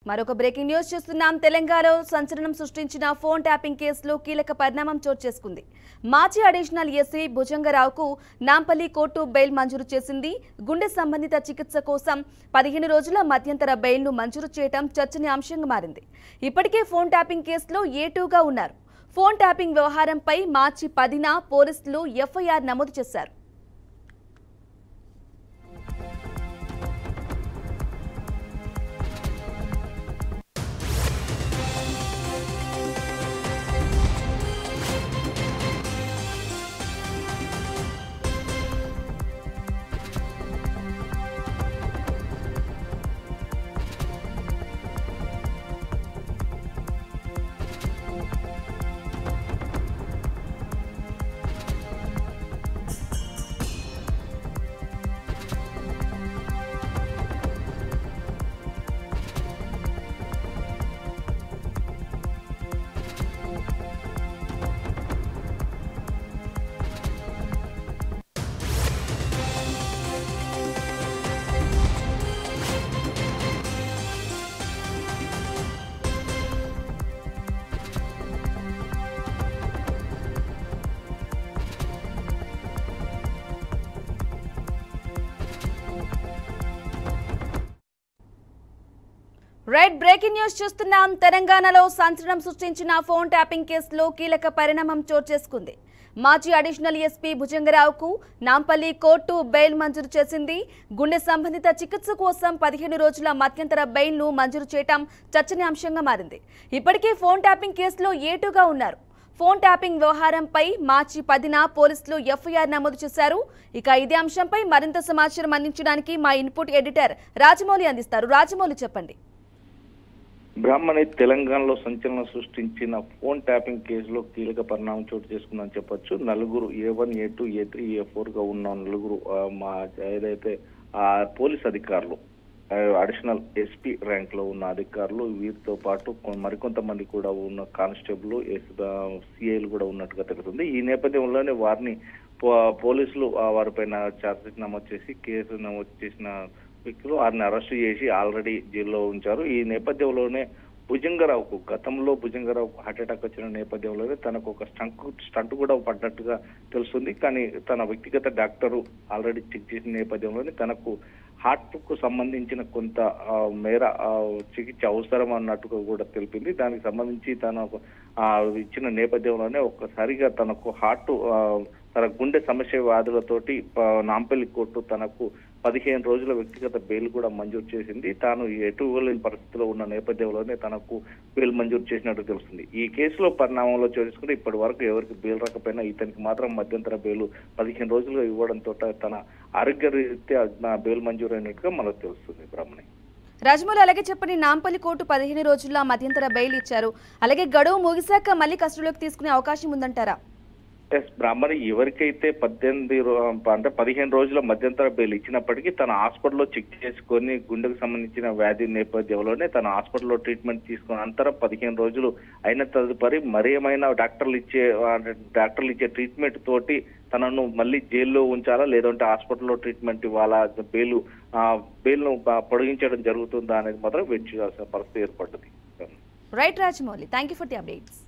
మరొక breaking news చూస్తున్నాం. తెలంగాణలో సంచలనం సృష్టించిన ఫోన్ ట్యాపింగ్ కేసులో కీలక పరిణామం చోటు చేసుకుంది. మాజీ అడిషనల్ ఎస్పీ భుజంగరావుకు నాంపల్లి కోర్టు బెయిల్ మంజూరు చేసింది. గుండె సంబంధిత చికిత్స కోసం 15 రోజుల మధ్యంతర బెయిల్ను మంజూరు చేయడం చర్చనీయాంశంగా మారింది. ఇప్పటికే ఫోన్ ట్యాపింగ్ కేసులో A2గా ఉన్నారు. ఫోన్ ట్యాపింగ్ వ్యవహారంపై మార్చి 10న పోలీసులు FIR నమోదు చేశారు. రైట్ బ్రేకింగ్ న్యూస్ చూస్తున్నాం. తెలంగాణలో సంచలనం సృష్టించిన ఫోన్ ట్యాపింగ్ కేసులో కీలక పరిణామం చోటు చేసుకుంది. మాజీ అడిషనల్ ఎస్పీ భుజంగరావుకు నాంపల్లి కోర్టు బెయిల్ మంజూరు చేసింది. గుండె సంబంధిత చికిత్స కోసం 15 రోజుల మధ్యంతర బెయిల్ను మంజూరు చేయడం చర్చనీయాంశంగా మారింది. ఇప్పటికే ఫోన్ ట్యాపింగ్ కేసులో A2గా ఉన్నారు. ఫోన్ ట్యాపింగ్ వ్యవహారంపై మార్చి 10న పోలీసులు FIR నమోదు చేశారు. ఇక ఇదే అంశంపై మరింత సమాచారం అందించడానికి మా ఇన్పుట్ ఎడిటర్ రాజమౌళి అందిస్తారు. రాజమౌళి చెప్పండి. బ్రాహ్మణి తెలంగాణలో సంచలనం సృష్టించిన ఫోన్ ట్యాపింగ్ కేసులో కీలక పరిణామం చోటు చేసుకుందని చెప్పొచ్చు. నలుగురు A1, A2, A3, A4గా ఉన్న నలుగురు ఏదైతే పోలీస్ అధికారులు, అడిషనల్ ఎస్పీ ర్యాంక్ లో ఉన్న అధికారులు, వీరితో పాటు మరికొంతమంది కూడా ఉన్న కానిస్టేబుల్, CIలు కూడా ఉన్నట్టుగా తెలుస్తుంది. ఈ నేపథ్యంలోనే వారిని పోలీసులు వారిపైన ఛార్జ్షీట్ నమోదు చేసి కేసు నమోదు చేసిన వ్యక్తులు వారిని అరెస్ట్ చేసి ఆల్రెడీ జైల్లో ఉంచారు. ఈ నేపథ్యంలోనే భుజంగరావుకు గతంలో హార్ట్ అటాక్ వచ్చిన నేపథ్యంలోనే తనకు ఒక స్టంట్ కూడా పడ్డట్టుగా తెలుస్తుంది. కానీ తన వ్యక్తిగత డాక్టరు ఆల్రెడీ చెక్ చేసిన నేపథ్యంలోనే తనకు హార్ట్ కు సంబంధించిన కొంత మేర చికిత్స అవసరం అన్నట్టుగా కూడా తెలిపింది. దానికి సంబంధించి తనకు ఇచ్చిన నేపథ్యంలోనే ఒక్కసారిగా తనకు తన గుండె సమస్య వ్యాధులతోటి నాంపల్లి కోర్టు తనకు 15 రోజుల వ్యక్తిగత బెయిల్ కూడా మంజూరు చేసింది. తాను ఎటు వెళ్ళని పరిస్థితిలో ఉన్న నేపథ్యంలోనే తనకు బెయిల్ మంజూరు చేసినట్టు తెలుస్తుంది. ఈ కేసులో పరిణామంలో చేసుకుంటే ఇప్పటి వరకు ఎవరికి బెయిల్ రాకపోయినా ఇతనికి మాత్రం మధ్యంతర బెయిల్ 15 రోజులుగా ఇవ్వడంతో తన ఆరోగ్య రీత్యా బెయిల్ మంజూరు అయినట్టుగా మనకు తెలుస్తుంది. బ్రాహ్మణి రాజమౌళి, అలాగే చెప్పండి, నాంపల్లి కోర్టు 15 రోజుల మధ్యంతర బెయిల్ ఇచ్చారు. అలాగే గడువు ముగిశాక మళ్ళీ కస్టడీలోకి తీసుకునే అవకాశం ఉందంటారా? బ్రాహ్మణి ఎవరికైతే 15 రోజుల మధ్యంతర బెయిల్ ఇచ్చినప్పటికీ తన హాస్పిటల్లో చెక్ చేసుకొని గుండెకు సంబంధించిన వ్యాధి నేపథ్యంలోనే తన హాస్పిటల్లో ట్రీట్మెంట్ తీసుకున్న అనంతరం 15 రోజులు అయిన తదుపరి మరి ఏమైనా డాక్టర్లు ఇచ్చే ట్రీట్మెంట్ తోటి తనను మళ్ళీ జైల్లో ఉంచాలా లేదంటే హాస్పిటల్లో ట్రీట్మెంట్ ఇవ్వాలా, బెయిల్ను పొడిగించడం జరుగుతుందా అనేది మాత్రం వెయిట్ చేయాల్సిన పరిస్థితి ఏర్పడ్డది. Right Rajamouli, thank you for the updates.